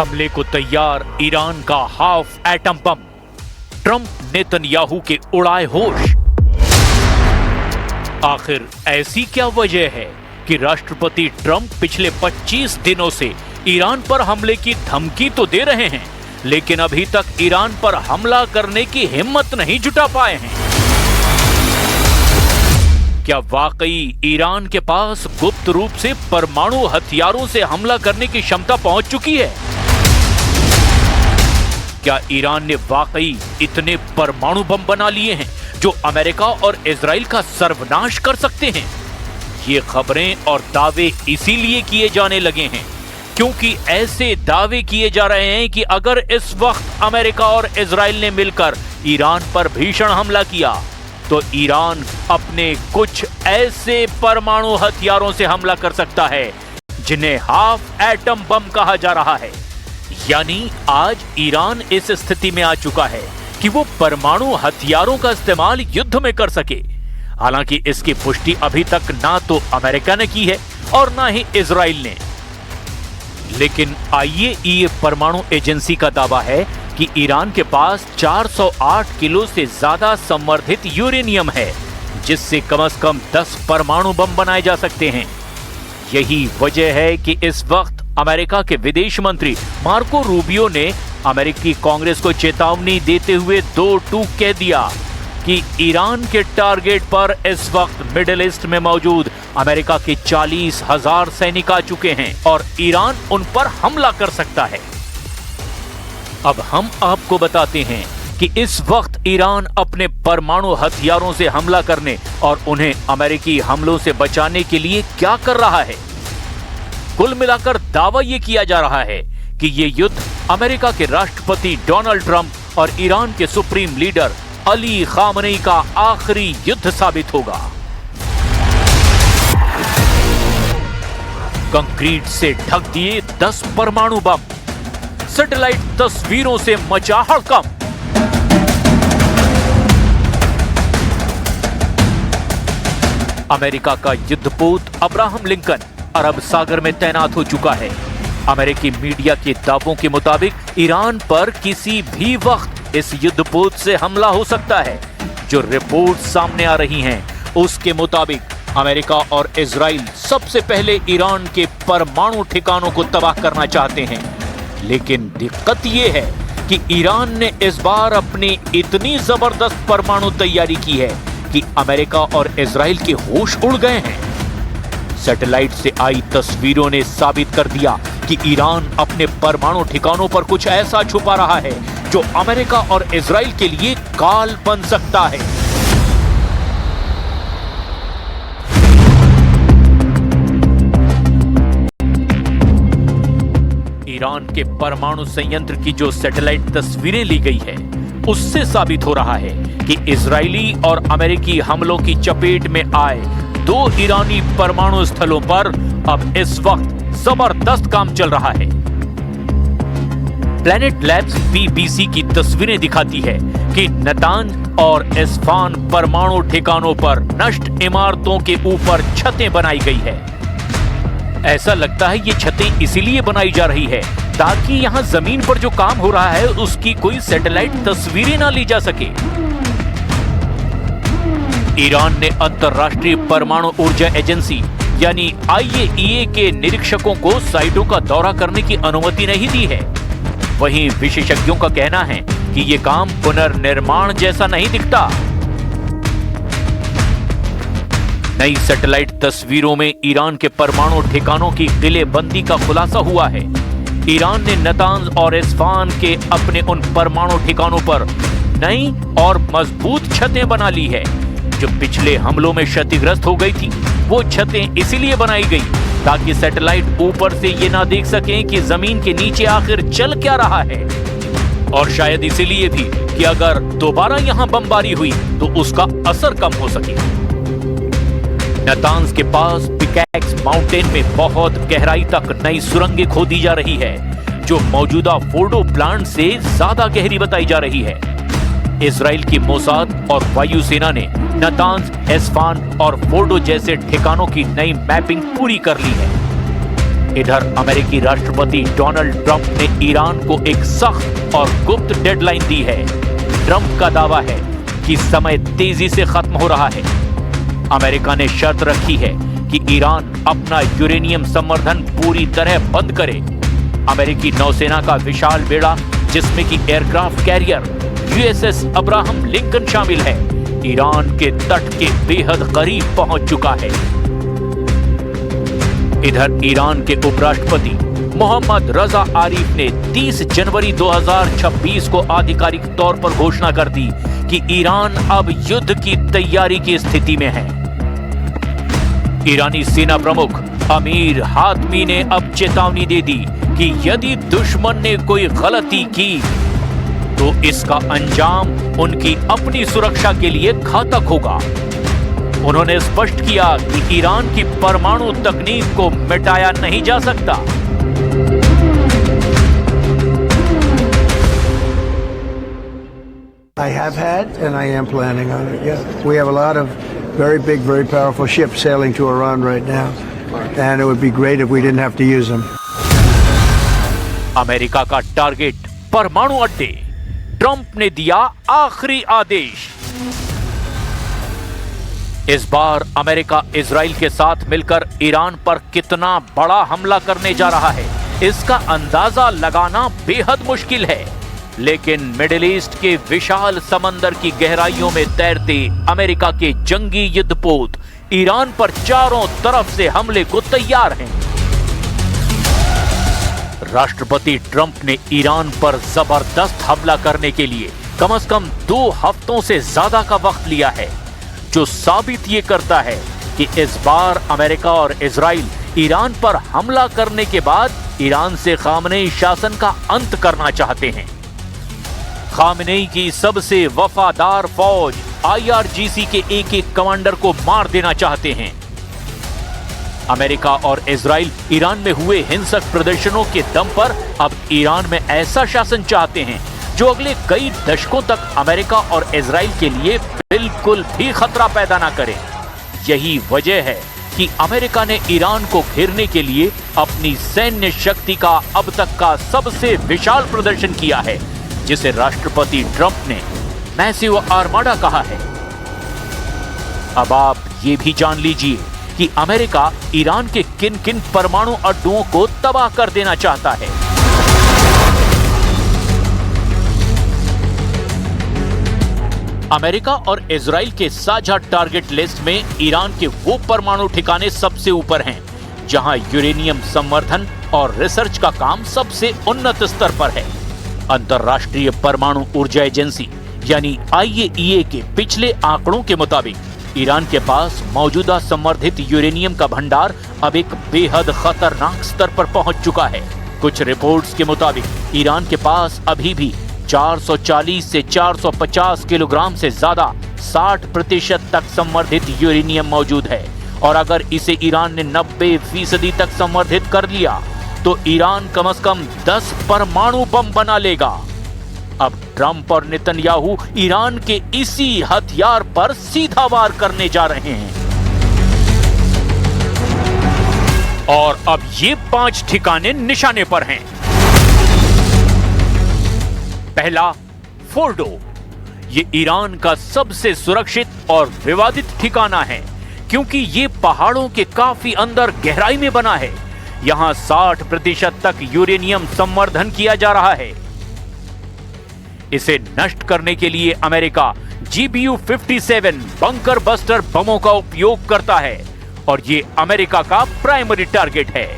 हमले को तैयार ईरान का half atom bomb, Trump Netanyahu के उड़ाए होश। आखिर ऐसी क्या वजह है कि राष्ट्रपति ट्रंप पिछले 25 दिनों से ईरान पर हमले की धमकी तो दे रहे हैं, लेकिन अभी तक ईरान पर हमला करने की हिम्मत नहीं जुटा पाए हैं। क्या वाकई ईरान के पास गुप्त रूप से परमाणु हथियारों से हमला करने की क्षमता पहुंच चुकी है? क्या ईरान ने वाकई इतने परमाणु बम बना लिए हैं जो अमेरिका और इजराइल का सर्वनाश कर सकते हैं? ये खबरें और दावे इसीलिए किए जाने लगे हैं क्योंकि ऐसे दावे किए जा रहे हैं कि अगर इस वक्त अमेरिका और इजराइल ने मिलकर ईरान पर भीषण हमला किया तो ईरान अपने कुछ ऐसे परमाणु हथियारों से हमला कर सकता है जिन्हें हाफ एटम बम कहा जा रहा है। यानी आज ईरान इस स्थिति में आ चुका है कि वो परमाणु हथियारों का इस्तेमाल युद्ध में कर सके। हालांकि इसकी पुष्टि अभी तक ना तो अमेरिका ने की है और ना ही इजराइल ने, लेकिन IAEA परमाणु एजेंसी का दावा है कि ईरान के पास 408 किलो से ज्यादा संवर्धित यूरेनियम है, जिससे कम से कम 10 परमाणु बम बनाए जा सकते हैं। यही वजह है कि इस वक्त अमेरिका के विदेश मंत्री मार्को रूबियो ने अमेरिकी कांग्रेस को चेतावनी देते हुए दो टूक कह दिया कि ईरान के टारगेट पर इस वक्त मिडिल ईस्ट में मौजूद अमेरिका के 40,000 सैनिक आ चुके हैं और ईरान उन पर हमला कर सकता है। अब हम आपको बताते हैं कि इस वक्त ईरान अपने परमाणु हथियारों से हमला करने और उन्हें अमेरिकी हमलों से बचाने के लिए क्या कर रहा है। कुल मिलाकर दावा यह किया जा रहा है कि यह युद्ध अमेरिका के राष्ट्रपति डोनाल्ड ट्रंप और ईरान के सुप्रीम लीडर अली खामनेई का आखिरी युद्ध साबित होगा। कंक्रीट से ढक दिए 10 परमाणु बम, सैटेलाइट तस्वीरों से मचा हड़कंप। अमेरिका का युद्धपोत अब्राहम लिंकन अरब सागर में तैनात हो चुका है। अमेरिकी मीडिया के दावों के मुताबिक ईरान पर किसी भी वक्त इस युद्धपोत से हमला हो सकता है। जो रिपोर्ट सामने आ रही हैं, उसके मुताबिक अमेरिका और इजराइल सबसे पहले ईरान के परमाणु ठिकानों को तबाह करना चाहते हैं। लेकिन दिक्कत यह है कि ईरान ने इस बार अपनी इतनी जबरदस्त परमाणु तैयारी की है कि अमेरिका और इजराइल के होश उड़ गए हैं। सैटेलाइट से आई तस्वीरों ने साबित कर दिया कि ईरान अपने परमाणु ठिकानों पर कुछ ऐसा छुपा रहा है जो अमेरिका और इजराइल के लिए काल बन सकता है। ईरान के परमाणु संयंत्र की जो सैटेलाइट तस्वीरें ली गई है, उससे साबित हो रहा है कि इजरायली और अमेरिकी हमलों की चपेट में आए 2 ईरानी परमाणु स्थलों पर अब इस वक्त जबरदस्त काम चल रहा है। प्लैनेट लैब्स BBC की तस्वीरें दिखाती है कि नतांज और इस्फान परमाणु ठिकानों पर नष्ट इमारतों के ऊपर छतें बनाई गई है। ऐसा लगता है ये छतें इसीलिए बनाई जा रही है ताकि यहां जमीन पर जो काम हो रहा है उसकी कोई सैटेलाइट तस्वीरें ना ली जा सके। ईरान ने अंतरराष्ट्रीय परमाणु ऊर्जा एजेंसी यानी IAEA के निरीक्षकों को साइटों का दौरा करने की अनुमति नहीं दी है। वहीं विशेषज्ञों का कहना है कि यह काम पुनर्निर्माण जैसा नहीं दिखता। नई सैटेलाइट तस्वीरों में ईरान के परमाणु ठिकानों की किलेबंदी का खुलासा हुआ है। ईरान ने नतांज और इस्फान के अपने उन परमाणु ठिकानों पर नई और मजबूत छतें बना ली है जो पिछले हमलों में क्षतिग्रस्त हो गई थी। वो छतें इसीलिए बनाई गई ताकि सैटेलाइट ऊपर से ये ना देख सकें कि जमीन के नीचे आखिर चल क्या रहा है, और शायद इसीलिए भी कि अगर दोबारा यहां बमबारी हुई तो उसका असर कम हो सके। नतांज के पास पिकैक्स माउंटेन में बहुत गहराई तक नई सुरंगें खोदी जा रही है जो मौजूदा फोर्डो प्लांट से ज्यादा गहरी बताई जा रही है। इजराइल की मोसाद और वायुसेना ने नतांज, इस्फान और फोर्डो जैसे ठिकानों की नई मैपिंग पूरी कर ली है। इधर अमेरिकी राष्ट्रपति डोनाल्ड ट्रंप ने ईरान को एक सख्त और गुप्त डेडलाइन दी है। ट्रंप का दावा है कि समय तेजी से खत्म हो रहा है। अमेरिका ने शर्त रखी है कि ईरान अपना यूरेनियम संवर्धन पूरी तरह बंद करे। अमेरिकी नौसेना का विशाल बेड़ा, जिसमें कि aircraft carrier USS Abraham Lincoln शामिल है, ईरान के तट के बेहद करीब पहुंच चुका है। इधर ईरान के उपराष्ट्रपति मोहम्मद रजा आरिफ ने 30 जनवरी 2026 को आधिकारिक तौर पर घोषणा कर दी कि ईरान अब युद्ध की तैयारी की स्थिति में है। ईरानी सेना प्रमुख अमीर हातमी ने अब चेतावनी दे दी कि यदि दुश्मन ने कोई गलती की तो इसका अंजाम उनकी अपनी सुरक्षा के लिए घातक होगा। उन्होंने स्पष्ट किया कि ईरान की परमाणु तकनीक को मिटाया नहीं जा सकता। I have had and I am planning on it. Yeah, we have a lot of very big, very powerful ships sailing to Iran right now, and it would be great if we didn't have to use them. America का target परमाणु अड्डे, Trump ने दिया आखिरी आदेश। इस बार America Israel के साथ मिलकर ईरान पर कितना बड़ा हमला करने जा रहा है, इसका अंदाजा लगाना बेहद मुश्किल है। लेकिन मिडिल ईस्ट के विशाल समंदर की गहराइयों में तैरते अमेरिका के जंगी युद्धपोत ईरान पर चारों तरफ से हमले को तैयार हैं। राष्ट्रपति ट्रंप ने ईरान पर जबरदस्त हमला करने के लिए कम से कम 2 हफ्तों से ज्यादा का वक्त लिया है, जो साबित ये करता है कि इस बार अमेरिका और इजराइल ईरान पर हमला करने के बाद ईरान से खामनेई शासन का अंत करना चाहते हैं। खामनेई की सबसे वफादार फौज IRGC के एक कमांडर को मार देना चाहते हैं। अमेरिका और इजराइल ईरान में हुए हिंसक प्रदर्शनों के दम पर अब ईरान में ऐसा शासन चाहते हैं जो अगले कई दशकों तक अमेरिका और इजराइल के लिए बिल्कुल भी खतरा पैदा ना करे। यही वजह है कि अमेरिका ने ईरान को घेरने के लिए अपनी सैन्य शक्ति का अब तक का सबसे विशाल प्रदर्शन किया है, जिसे राष्ट्रपति ट्रंप ने मैसिव आर्माडा कहा है। अब आप ये भी जान लीजिए कि अमेरिका ईरान के किन किन परमाणु अड्डों को तबाह कर देना चाहता है। अमेरिका और इजराइल के साझा टारगेट लिस्ट में ईरान के वो परमाणु ठिकाने सबसे ऊपर हैं, जहां यूरेनियम संवर्धन और रिसर्च का काम सबसे उन्नत स्तर पर है। अंतर्राष्ट्रीय परमाणु ऊर्जा एजेंसी यानी IAEA के पिछले आंकड़ों के मुताबिक ईरान के पास मौजूदा संवर्धित यूरेनियम का भंडार अब एक बेहद खतरनाक स्तर पर पहुंच चुका है। कुछ रिपोर्ट्स के मुताबिक ईरान के पास अभी भी 440 से 450 किलोग्राम से ज्यादा 60% तक संवर्धित यूरेनियम मौजूद है, और अगर इसे ईरान ने 90% तक संवर्धित कर लिया तो ईरान कम से कम 10 परमाणु बम बना लेगा। अब ट्रंप और नेतन्याहू ईरान के इसी हथियार पर सीधा वार करने जा रहे हैं। और अब ये 5 ठिकाने निशाने पर हैं। पहला, फोर्डो। ये ईरान का सबसे सुरक्षित और विवादित ठिकाना है, क्योंकि ये पहाड़ों के काफी अंदर गहराई में बना है। यहां 60% तक यूरेनियम संवर्धन किया जा रहा है। इसे नष्ट करने के लिए अमेरिका GBU-57 बंकर बस्टर बमों का उपयोग करता है, और ये अमेरिका का प्राइमरी टारगेट है।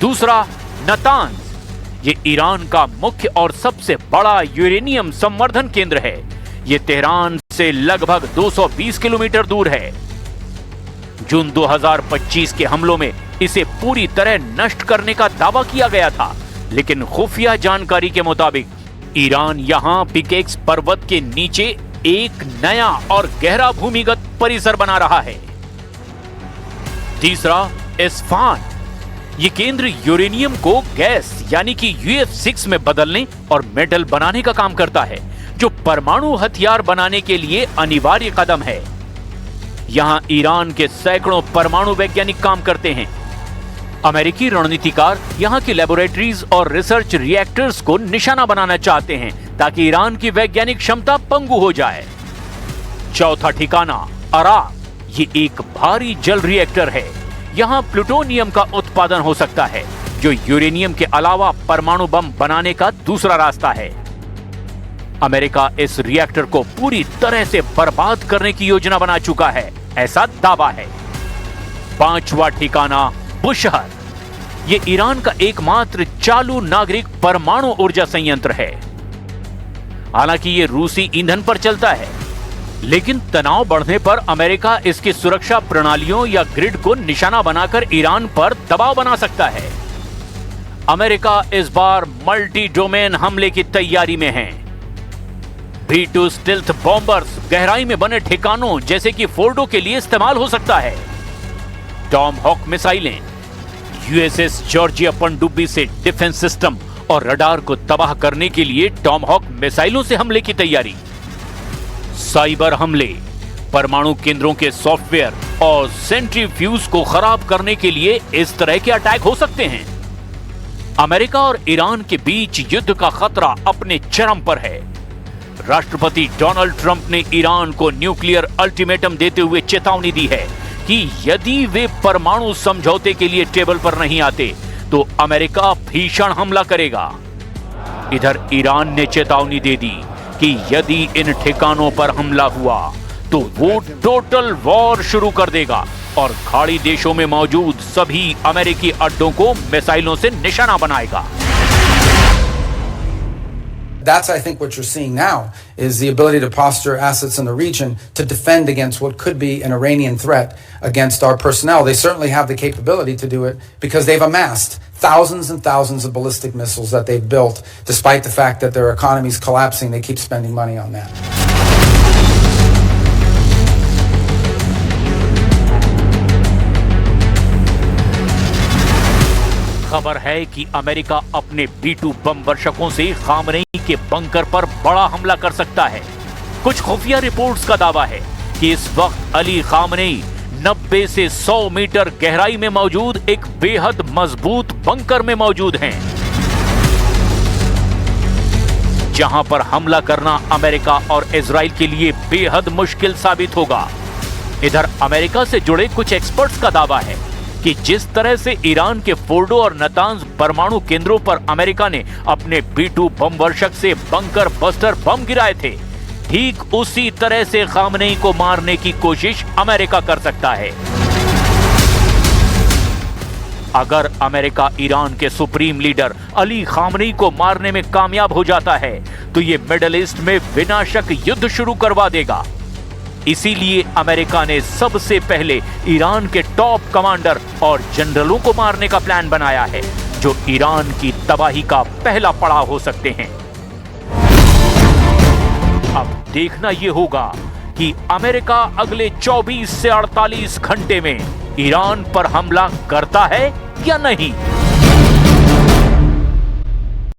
दूसरा, नातांज। ये ईरान का मुख्य और सबसे बड़ा यूरेनियम संवर्धन केंद्र है। ये तेहरान से लगभग 220 किलोमीटर दूर है। जून 2025 के हमलों में इसे पूरी तरह नष्ट करने का दावा किया गया था, लेकिन खुफिया जानकारी के मुताबिक ईरान यहां पिकेक्स पर्वत के नीचे एक नया और गहरा भूमिगत परिसर बना रहा है। तीसरा, इस्फहान। ये केंद्र यूरेनियम को गैस यानी कि UF6 में बदलने और मेटल बनाने का काम करता है, जो परमाणु हथियार बनाने के लिए अनिवार्य कदम है। यहां ईरान के सैकड़ों परमाणु वैज्ञानिक काम करते हैं। अमेरिकी रणनीतिकार यहाँ की लेबोरेटरीज और रिसर्च रिएक्टर्स को निशाना बनाना चाहते हैं ताकि ईरान की वैज्ञानिक क्षमता पंगु हो जाए। चौथा ठिकाना अराक, ये एक भारी जल रिएक्टर है। यहाँ प्लूटोनियम का उत्पादन हो सकता है, जो यूरेनियम के अलावा परमाणु बम बनाने का दूसरा रास्ता है। अमेरिका इस रिएक्टर को पूरी तरह से बर्बाद करने की योजना बना चुका है, ऐसा दावा है। पांचवा ठिकाना बुशहर, ये ईरान का एकमात्र चालू नागरिक परमाणु ऊर्जा संयंत्र है। हालांकि ये रूसी ईंधन पर चलता है, लेकिन तनाव बढ़ने पर अमेरिका इसकी सुरक्षा प्रणालियों या ग्रिड को निशाना बनाकर ईरान पर दबाव बना सकता है। अमेरिका इस बार मल्टी डोमेन हमले की तैयारी में है। B-2 स्टिल्थ बॉम्बर्स गहराई में बने ठिकानों जैसे कि फोर्डो के लिए इस्तेमाल हो सकता है। टॉम हॉक मिसाइलें, USS जॉर्जिया पनडुब्बी से डिफेंस सिस्टम और रडार को तबाह करने के लिए टॉम हॉक मिसाइलों से हमले की तैयारी। साइबर हमले, परमाणु केंद्रों के सॉफ्टवेयर और सेंट्रीफ्यूज को खराब करने के लिए इस तरह के अटैक हो सकते हैं। अमेरिका और ईरान के बीच युद्ध का खतरा अपने चरम पर है। राष्ट्रपति डोनाल्ड ट्रंप ने ईरान को न्यूक्लियर अल्टीमेटम देते हुए चेतावनी दी है कि यदि वे परमाणु समझौते के लिए टेबल पर नहीं आते तो अमेरिका भीषण हमला करेगा। इधर ईरान ने चेतावनी दे दी कि यदि इन ठिकानों पर हमला हुआ तो वो टोटल वॉर शुरू कर देगा और खाड़ी देशों में मौजूद सभी अमेरिकी अड्डों को मिसाइलों से निशाना बनाएगा। That's, I think, what you're seeing now is the ability to posture assets in the region to defend against what could be an Iranian threat against our personnel. They certainly have the capability to do it because they've amassed thousands and thousands of ballistic missiles that they've built. Despite the fact that their economy is collapsing, they keep spending money on that. खबर है कि America अपने B-2 बम वर्षकों से Khamenei के bunker पर बड़ा हमला कर सकता है। कुछ खुफिया रिपोर्ट्स का दावा है कि इस वक्त अली खामनेई 90 से 100 मीटर गहराई में मौजूद एक बेहद मजबूत बंकर में मौजूद हैं, जहां पर हमला करना अमेरिका और इजराइल के लिए बेहद मुश्किल साबित होगा। इधर अमेरिका से जुड़े कुछ एक्सपर्ट्स का दावा है कि जिस तरह से ईरान के फोर्डो और नतांज परमाणु केंद्रों पर अमेरिका ने अपने B-2 बम वर्षक से बंकर बस्टर बम गिराए थे, ठीक उसी तरह से खामनेई को मारने की कोशिश अमेरिका कर सकता है। अगर अमेरिका ईरान के सुप्रीम लीडर अली खामनेई को मारने में कामयाब हो जाता है तो ये मिडिल ईस्ट में विनाशक युद्ध शुरू करवा देगा। इसीलिए अमेरिका ने सबसे पहले ईरान के टॉप कमांडर और जनरलों को मारने का प्लान बनाया है, जो ईरान की तबाही का पहला पड़ाव हो सकते हैं। अब देखना यह होगा कि अमेरिका अगले 24 से 48 घंटे में ईरान पर हमला करता है या नहीं।